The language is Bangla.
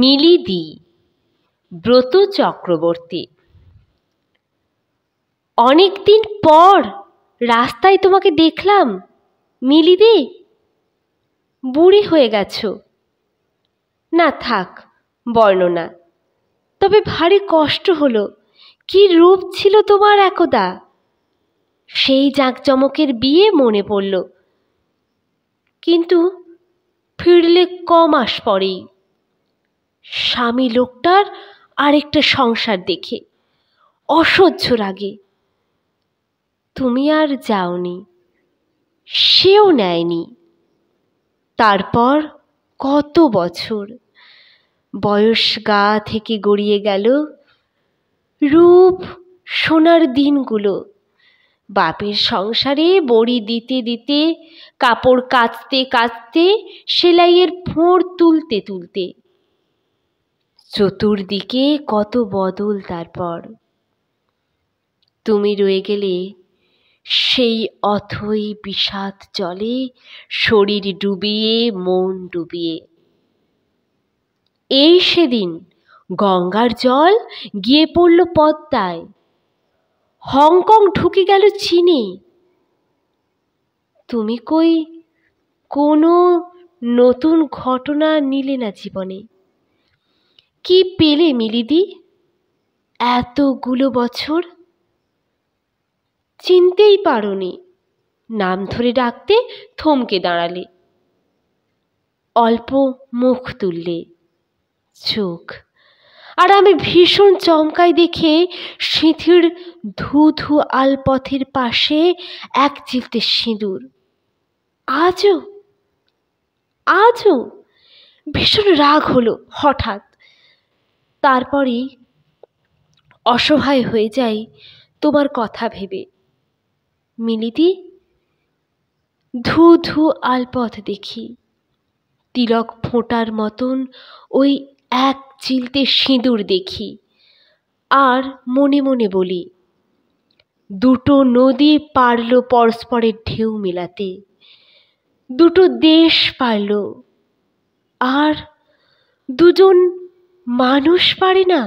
মিলিদি, ব্রত চক্রবর্তী। অনেকদিন পর রাস্তায় তোমাকে দেখলাম মিলিদি। বুড়ি হয়ে গেছো। না থাক বর্ণনা, তবে ভারী কষ্ট হলো। কি রূপ ছিল তোমার একদা। সেই জাঁকজমকের বিয়ে মনে পড়ল, কিন্তু ফিরলে কমাস পরেই। স্বামী লোকটার আরেকটা সংসার দেখে অসহ্য রাগে তুমি আর যাওনি, সেও নেয়নি। তারপর কত বছর, বয়স গা থেকে গড়িয়ে গেল। রূপ সোনার দিনগুলো, বাপের সংসারে বড়ি দিতে দিতে, কাপড় কাচতে কাচতে, সেলাইয়ের ফোঁড় তুলতে তুলতে, চতুর্দিকে কত বদল। তারপর তুমি রয়ে গেলে সেই অথই বিষাদ জলে, শরীর ডুবিয়ে মন ডুবিয়ে। এই সেদিন গঙ্গার জল গিয়ে পড়ল পদ্মায়, হংকং ঢুকে গেল চীনে। তুমি কই কোনো নতুন ঘটনা নিলে না জীবনে? কি পেলে মিলিদি এতগুলো বছর? চিনতেই পারোনি, নাম ধরে ডাকতে থমকে দাঁড়ালে। অল্প মুখ তুললে, চোখ। আর আমি ভীষণ চমকাই দেখে সিঁথির ধু ধু আলপথের পাশে এক চিলতে সিঁদুর। আজও আজও ভীষণ রাগ হলো হঠাৎ। তারপরই অসহায় হয়ে যাই তোমার কথা ভেবে। মিলিদি, ধু ধু আলপথ দেখি, তিলক ফোঁটার মতন ওই এক চিলতে সিঁদুর দেখি, আর মনে মনে বলি, দুটো নদী পারল পরস্পরের ঢেউ মেলাতে, দুটো দেশ পারল, আর দুজন মানুষ পারে না।